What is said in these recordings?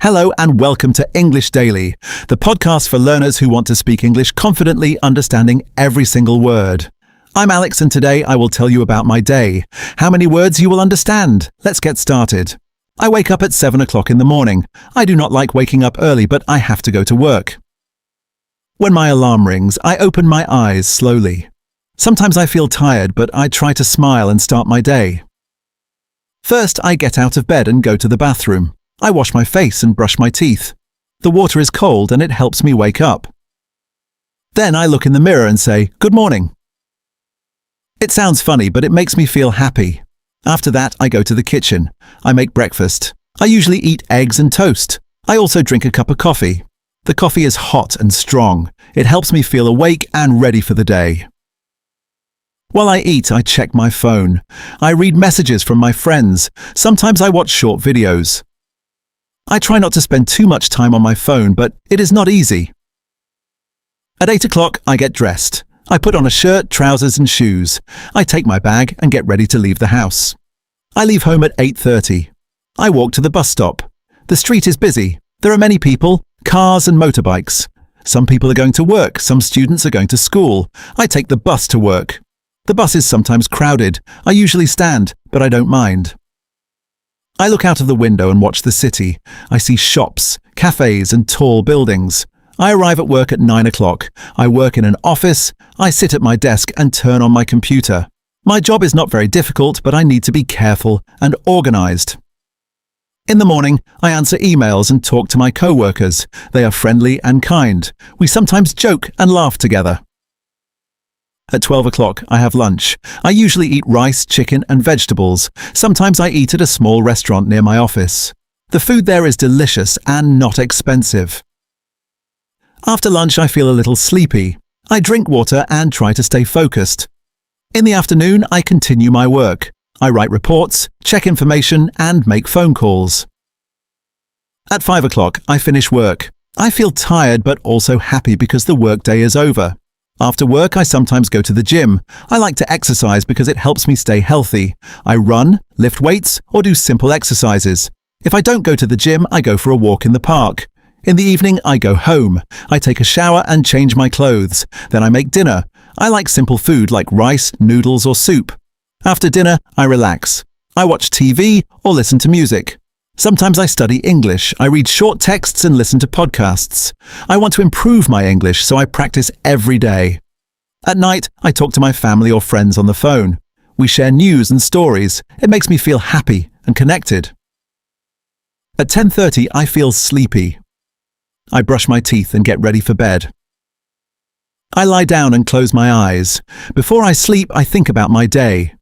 Hello and welcome to English Daily, the podcast for learners who want to speak English confidently, understanding every single word. I'm Alex and today I will tell you about my day, how many words you will understand. Let's get started. I wake up at 7 o'clock in the morning. I do not like waking up early, but I have to go to work. When my alarm rings, I open my eyes slowly. Sometimes I feel tired, but I try to smile and start my day. First, I get out of bed and go to the bathroom. I wash my face and brush my teeth. The water is cold and it helps me wake up. Then I look in the mirror and say, "Good morning." It sounds funny, but it makes me feel happy. After that, I go to the kitchen. I make breakfast. I usually eat eggs and toast. I also drink a cup of coffee. The coffee is hot and strong. It helps me feel awake and ready for the day. While I eat, I check my phone. I read messages from my friends. Sometimes I watch short videos. I try not to spend too much time on my phone, but it is not easy. At 8 o'clock, I get dressed. I put on a shirt, trousers and shoes. I take my bag and get ready to leave the house. I leave home at 8:30. I walk to the bus stop. The street is busy. There are many people, cars and motorbikes. Some people are going to work, some students are going to school. I take the bus to work. The bus is sometimes crowded. I usually stand, but I don't mind. I look out of the window and watch the city. I see shops, cafes and tall buildings. I arrive at work at 9 o'clock. I work in an office. I sit at my desk and turn on my computer. My job is not very difficult, but I need to be careful and organized. In the morning, I answer emails and talk to my co-workers. They are friendly and kind. We sometimes joke and laugh together. At 12 o'clock, I have lunch. I usually eat rice, chicken and vegetables. Sometimes I eat at a small restaurant near my office. The food there is delicious and not expensive. After lunch, I feel a little sleepy. I drink water and try to stay focused. In the afternoon, I continue my work. I write reports, check information and make phone calls. At 5 o'clock, I finish work. I feel tired but also happy because the workday is over. After work, I sometimes go to the gym. I like to exercise because it helps me stay healthy. I run, lift weights, or do simple exercises. If I don't go to the gym, I go for a walk in the park. In the evening, I go home. I take a shower and change my clothes. Then I make dinner. I like simple food like rice, noodles, or soup. After dinner, I relax. I watch TV or listen to music. Sometimes I study English. I read short texts and listen to podcasts. I want to improve my English, so I practice every day. At night, I talk to my family or friends on the phone. We share news and stories. It makes me feel happy and connected. At 10:30, I feel sleepy. I brush my teeth and get ready for bed. I lie down and close my eyes. Before I sleep, I think about my day.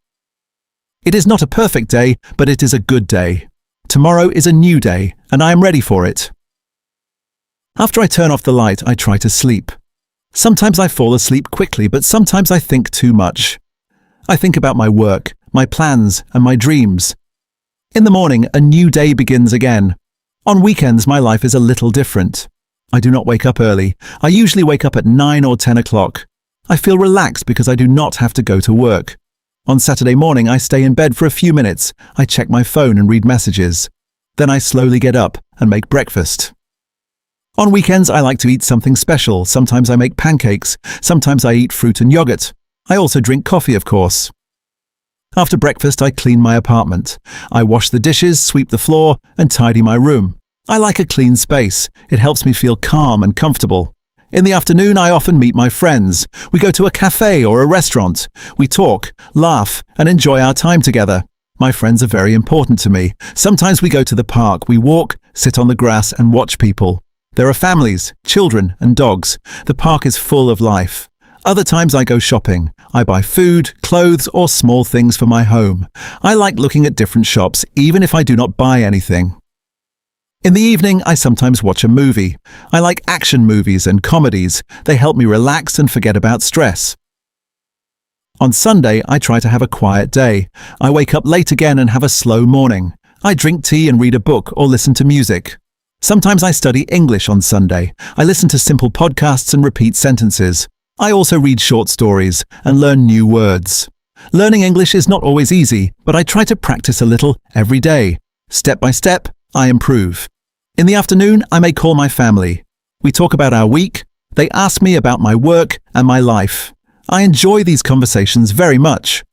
It is not a perfect day, but it is a good day. Tomorrow is a new day, and I am ready for it. After I turn off the light, I try to sleep. Sometimes I fall asleep quickly, but sometimes I think too much. I think about my work, my plans, and my dreams. In the morning, a new day begins again. On weekends, my life is a little different. I do not wake up early. I usually wake up at 9 or 10 o'clock. I feel relaxed because I do not have to go to work. On Saturday morning, I stay in bed for a few minutes. I check my phone and read messages. Then I slowly get up and make breakfast. On weekends, I like to eat something special. Sometimes I make pancakes. Sometimes I eat fruit and yogurt. I also drink coffee, of course. After breakfast, I clean my apartment. I wash the dishes, sweep the floor, and tidy my room. I like a clean space. It helps me feel calm and comfortable. In the afternoon, I often meet my friends. We go to a cafe or a restaurant. We talk, laugh, and enjoy our time together. My friends are very important to me. Sometimes we go to the park. We walk, sit on the grass, and watch people. There are families, children, and dogs. The park is full of life. Other times I go shopping. I buy food, clothes, or small things for my home. I like looking at different shops, even if I do not buy anything. In the evening, I sometimes watch a movie. I like action movies and comedies. They help me relax and forget about stress. On Sunday, I try to have a quiet day. I wake up late again and have a slow morning. I drink tea and read a book or listen to music. Sometimes I study English on Sunday. I listen to simple podcasts and repeat sentences. I also read short stories and learn new words. Learning English is not always easy, but I try to practice a little every day. Step by step, I improve. In the afternoon, I may call my family. We talk about our week. They ask me about my work and my life. I enjoy these conversations very much.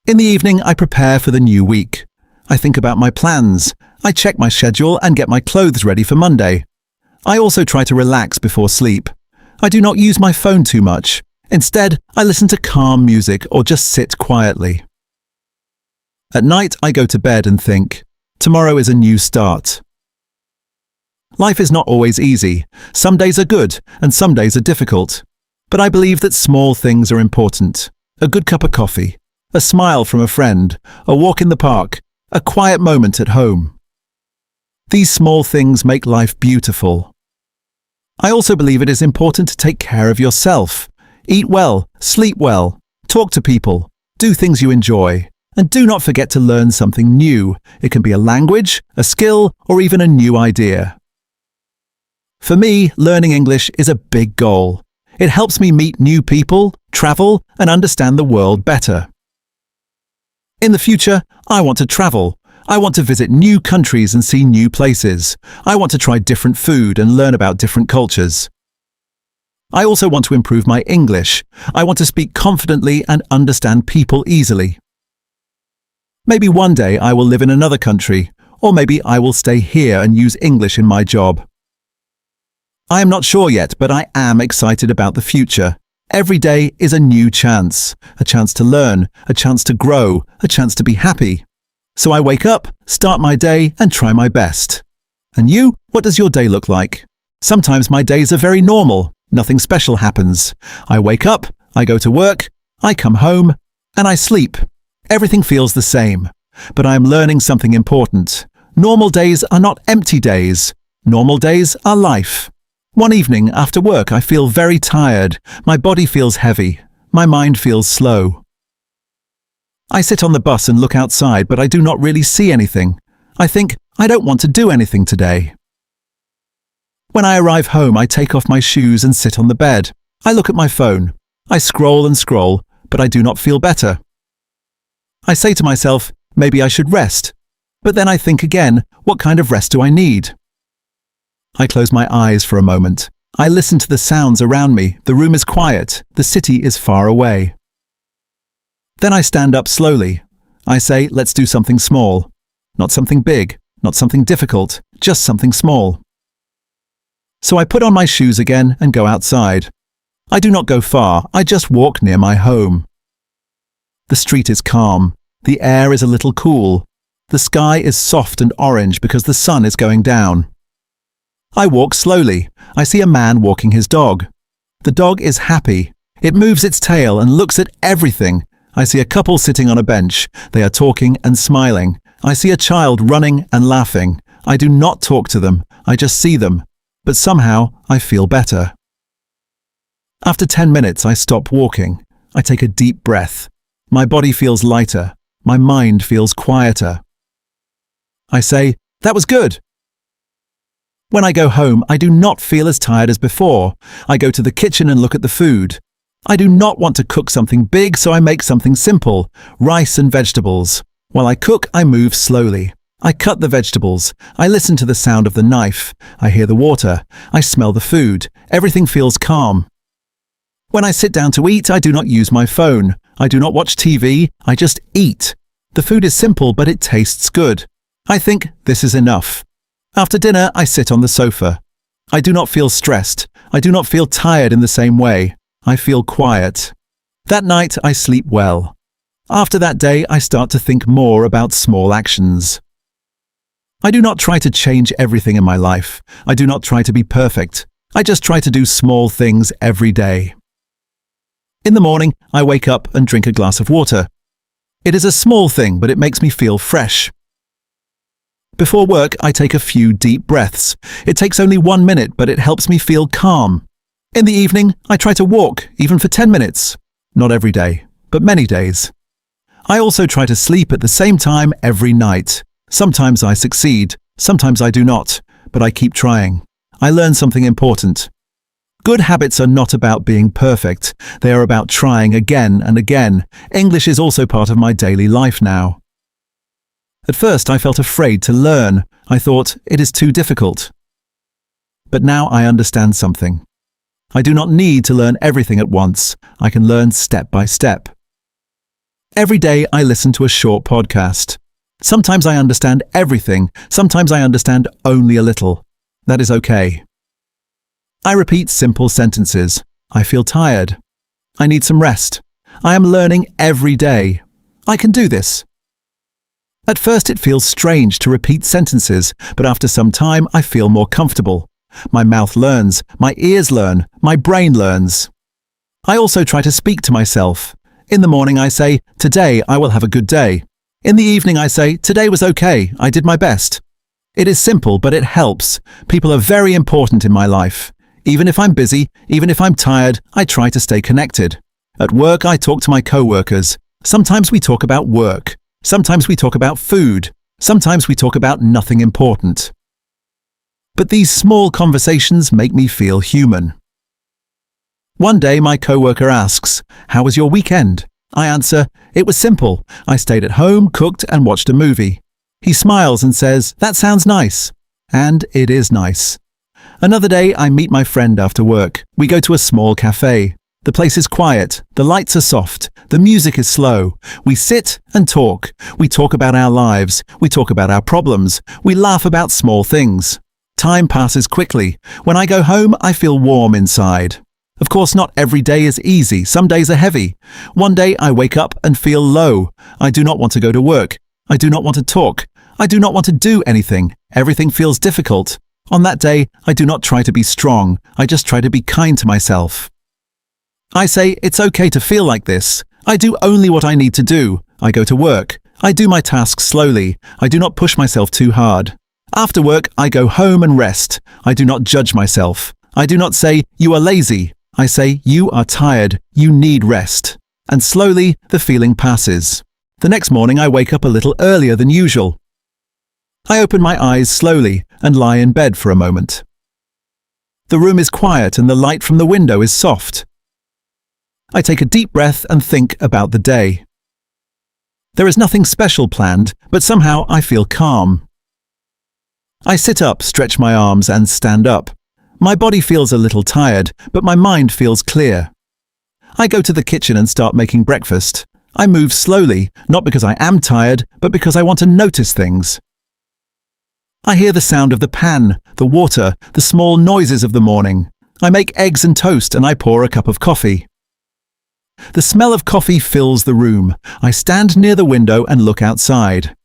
In the evening, I prepare for the new week. I think about my plans. I check my schedule and get my clothes ready for Monday. I also try to relax before sleep. I do not use my phone too much. Instead, I listen to calm music or just sit quietly. At night, I go to bed and think, tomorrow is a new start. Life is not always easy. Some days are good and some days are difficult. But I believe that small things are important. A good cup of coffee, a smile from a friend, a walk in the park, a quiet moment at home. These small things make life beautiful. I also believe it is important to take care of yourself. Eat well, sleep well, talk to people, do things you enjoy, and do not forget to learn something new. It can be a language, a skill, or even a new idea. For me, learning English is a big goal. It helps me meet new people, travel, and understand the world better. In the future, I want to travel. I want to visit new countries and see new places. I want to try different food and learn about different cultures. I also want to improve my English. I want to speak confidently and understand people easily. Maybe one day I will live in another country, or maybe I will stay here and use English in my job. I am not sure yet, but I am excited about the future. Every day is a new chance. A chance to learn, a chance to grow, a chance to be happy. So I wake up, start my day, and try my best. And you? What does your day look like? Sometimes my days are very normal. Nothing special happens. I wake up, I go to work, I come home, and I sleep. Everything feels the same. But I am learning something important. Normal days are not empty days. Normal days are life. One evening after work, I feel very tired. My body feels heavy. My mind feels slow. I sit on the bus and look outside, but I do not really see anything. I think, I don't want to do anything today. When I arrive home, I take off my shoes and sit on the bed. I look at my phone. I scroll and scroll, but I do not feel better. I say to myself, maybe I should rest. But then I think again, what kind of rest do I need? I close my eyes for a moment. I listen to the sounds around me. The room is quiet. The city is far away. Then I stand up slowly. I say, let's do something small. Not something big, not something difficult, just something small. So I put on my shoes again and go outside. I do not go far. I just walk near my home. The street is calm. The air is a little cool. The sky is soft and orange because the sun is going down. I walk slowly. I see a man walking his dog. The dog is happy. It moves its tail and looks at everything. I see a couple sitting on a bench. They are talking and smiling. I see a child running and laughing. I do not talk to them. I just see them. But somehow I feel better. After 10 minutes, I stop walking. I take a deep breath. My body feels lighter. My mind feels quieter. I say, that was good. When I go home, I do not feel as tired as before. I go to the kitchen and look at the food. I do not want to cook something big, so I make something simple, rice and vegetables. While I cook, I move slowly. I cut the vegetables. I listen to the sound of the knife. I hear the water. I smell the food. Everything feels calm. When I sit down to eat, I do not use my phone. I do not watch TV. I just eat. The food is simple, but it tastes good. I think this is enough. After dinner, I sit on the sofa. I do not feel stressed. I do not feel tired in the same way. I feel quiet. That night, I sleep well. After that day, I start to think more about small actions. I do not try to change everything in my life. I do not try to be perfect. I just try to do small things every day. In the morning, I wake up and drink a glass of water. It is a small thing, but it makes me feel fresh. Before work, I take a few deep breaths. It takes only 1 minute, but it helps me feel calm. In the evening, I try to walk, even for 10 minutes. Not every day, but many days. I also try to sleep at the same time every night. Sometimes I succeed, sometimes I do not, but I keep trying. I learn something important. Good habits are not about being perfect. They are about trying again and again. English is also part of my daily life now. At first, I felt afraid to learn. I thought, it is too difficult. But now I understand something. I do not need to learn everything at once. I can learn step by step. Every day I listen to a short podcast. Sometimes I understand everything. Sometimes I understand only a little. That is okay. I repeat simple sentences. I feel tired. I need some rest. I am learning every day. I can do this. At first it feels strange to repeat sentences, but after some time I feel more comfortable. My mouth learns, my ears learn, my brain learns. I also try to speak to myself. In the morning I say, today I will have a good day. In the evening I say, today was okay, I did my best. It is simple, but it helps. People are very important in my life. Even if I'm busy, even if I'm tired, I try to stay connected. At work I talk to my co-workers. Sometimes we talk about work. Sometimes we talk about food. Sometimes we talk about nothing important. But these small conversations make me feel human. One day my co-worker asks, "How was your weekend?" I answer, "It was simple. I stayed at home, cooked and watched a movie." He smiles and says, "That sounds nice." And it is nice. Another day I meet my friend after work. We go to a small cafe. The place is quiet, the lights are soft, the music is slow. We sit and talk. We talk about our lives. We talk about our problems. We laugh about small things. Time passes quickly. When I go home, I feel warm inside. Of course, not every day is easy. Some days are heavy. One day I wake up and feel low. I do not want to go to work. I do not want to talk. I do not want to do anything. Everything feels difficult. On that day, I do not try to be strong. I just try to be kind to myself. I say, it's okay to feel like this. I do only what I need to do. I go to work. I do my tasks slowly. I do not push myself too hard. After work, I go home and rest. I do not judge myself. I do not say, you are lazy. I say, you are tired. You need rest. And slowly, the feeling passes. The next morning, I wake up a little earlier than usual. I open my eyes slowly and lie in bed for a moment. The room is quiet and the light from the window is soft. I take a deep breath and think about the day. There is nothing special planned, but somehow I feel calm. I sit up, stretch my arms and stand up. My body feels a little tired, but my mind feels clear. I go to the kitchen and start making breakfast. I move slowly, not because I am tired, but because I want to notice things. I hear the sound of the pan, the water, the small noises of the morning. I make eggs and toast and I pour a cup of coffee. The smell of coffee fills the room. I stand near the window and look outside.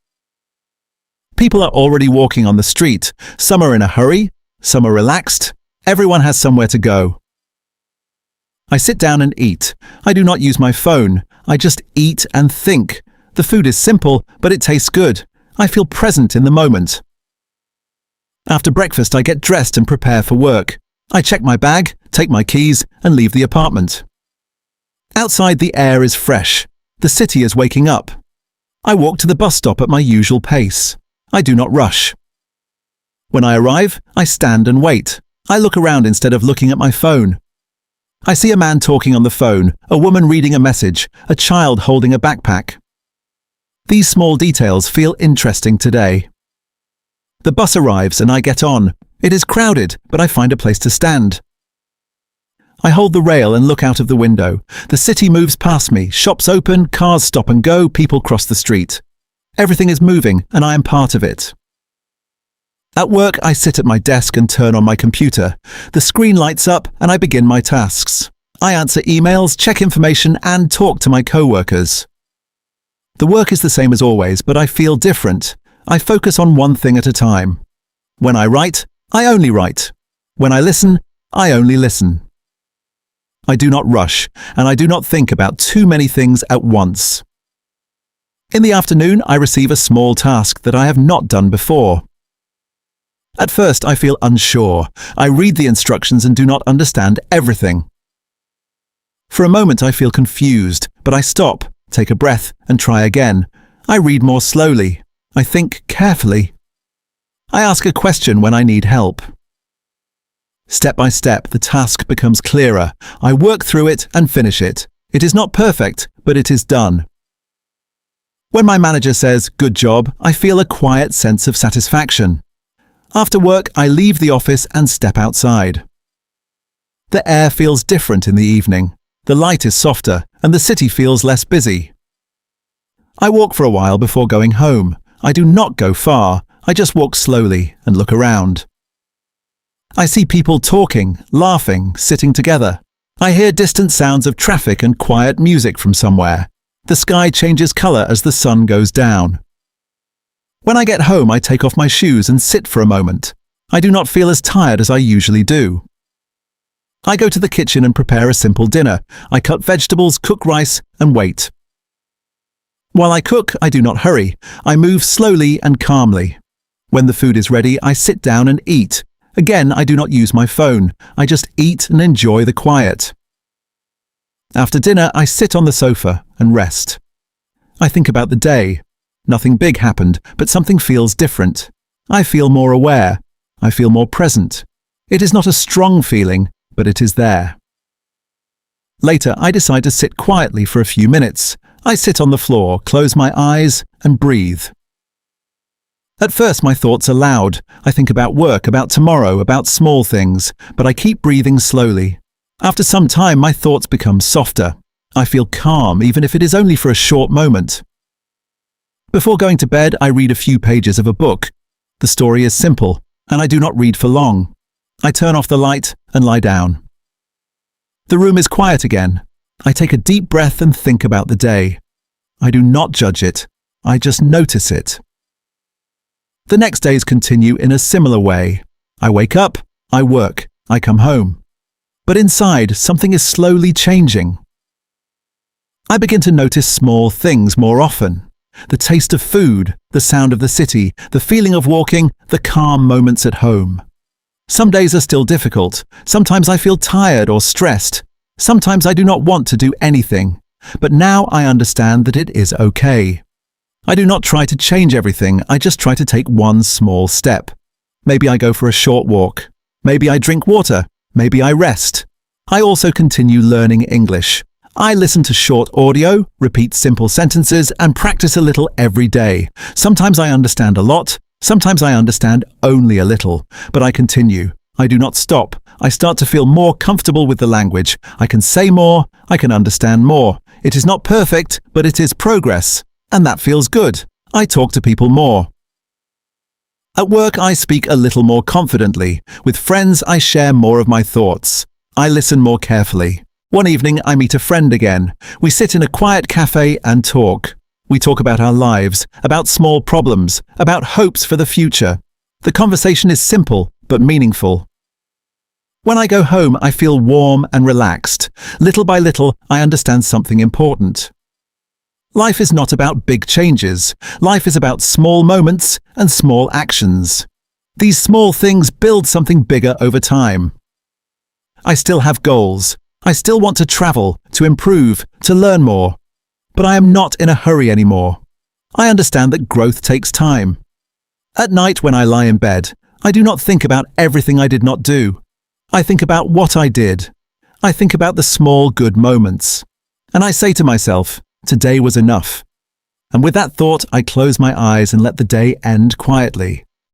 People are already walking on the street. Some are in a hurry, some are relaxed. Everyone has somewhere to go. I sit down and eat. I do not use my phone. I just eat and think. The food is simple, but it tastes good. I feel present in the moment. After breakfast, I get dressed and prepare for work. I check my bag, take my keys, and leave the apartment. Outside, the air is fresh. The city is waking up. I walk to the bus stop at my usual pace. I do not rush. When I arrive, I stand and wait. I look around instead of looking at my phone. I see a man talking on the phone, a woman reading a message, a child holding a backpack. These small details feel interesting today. The bus arrives and I get on. It is crowded, but I find a place to stand. I hold the rail and look out of the window. The city moves past me. Shops open, cars stop and go, people cross the street. Everything is moving, and I am part of it. At work, I sit at my desk and turn on my computer. The screen lights up, and I begin my tasks. I answer emails, check information, and talk to my co-workers. The work is the same as always, but I feel different. I focus on one thing at a time. When I write, I only write. When I listen, I only listen. I do not rush, and I do not think about too many things at once. In the afternoon, I receive a small task that I have not done before. At first, I feel unsure. I read the instructions and do not understand everything. For a moment, I feel confused, but I stop, take a breath, and try again. I read more slowly. I think carefully. I ask a question when I need help. Step by step, the task becomes clearer. I work through it and finish it. It is not perfect, but it is done. When my manager says, "Good job," I feel a quiet sense of satisfaction. After work, I leave the office and step outside. The air feels different in the evening. The light is softer and the city feels less busy. I walk for a while before going home. I do not go far. I just walk slowly and look around. I see people talking, laughing, sitting together. I hear distant sounds of traffic and quiet music from somewhere. The sky changes color as the sun goes down. When I get home, I take off my shoes and sit for a moment. I do not feel as tired as I usually do. I go to the kitchen and prepare a simple dinner. I cut vegetables, cook rice, and wait. While I cook, I do not hurry. I move slowly and calmly. When the food is ready, I sit down and eat. Again, I do not use my phone. I just eat and enjoy the quiet. After dinner, I sit on the sofa and rest. I think about the day. Nothing big happened, but something feels different. I feel more aware. I feel more present. It is not a strong feeling, but it is there. Later, I decide to sit quietly for a few minutes. I sit on the floor, close my eyes, and breathe. At first, my thoughts are loud. I think about work, about tomorrow, about small things, but I keep breathing slowly. After some time, my thoughts become softer. I feel calm, even if it is only for a short moment. Before going to bed, I read a few pages of a book. The story is simple, and I do not read for long. I turn off the light and lie down. The room is quiet again. I take a deep breath and think about the day. I do not judge it. I just notice it. The next days continue in a similar way. I wake up, I work, I come home. But inside, something is slowly changing. I begin to notice small things more often. The taste of food, the sound of the city, the feeling of walking, the calm moments at home. Some days are still difficult. Sometimes I feel tired or stressed. Sometimes I do not want to do anything. But now I understand that it is okay. I do not try to change everything. I just try to take one small step. Maybe I go for a short walk. Maybe I drink water. Maybe I rest. I also continue learning English. I listen to short audio, repeat simple sentences, and practice a little every day. Sometimes I understand a lot. Sometimes I understand only a little, but I continue. I do not stop. I start to feel more comfortable with the language. I can say more. I can understand more. It is not perfect, but it is progress. And that feels good. I talk to people more. At work, I speak a little more confidently. With friends, I share more of my thoughts. I listen more carefully. One evening, I meet a friend again. We sit in a quiet cafe and talk. We talk about our lives, about small problems, about hopes for the future. The conversation is simple, but meaningful. When I go home, I feel warm and relaxed. Little by little, I understand something important. Life is not about big changes. Life is about small moments and small actions. These small things build something bigger over time. I still have goals. I still want to travel, to improve, to learn more. But I am not in a hurry anymore. I understand that growth takes time. At night when I lie in bed, I do not think about everything I did not do. I think about what I did. I think about the small good moments. And I say to myself, today was enough. And with that thought, I close my eyes and let the day end quietly.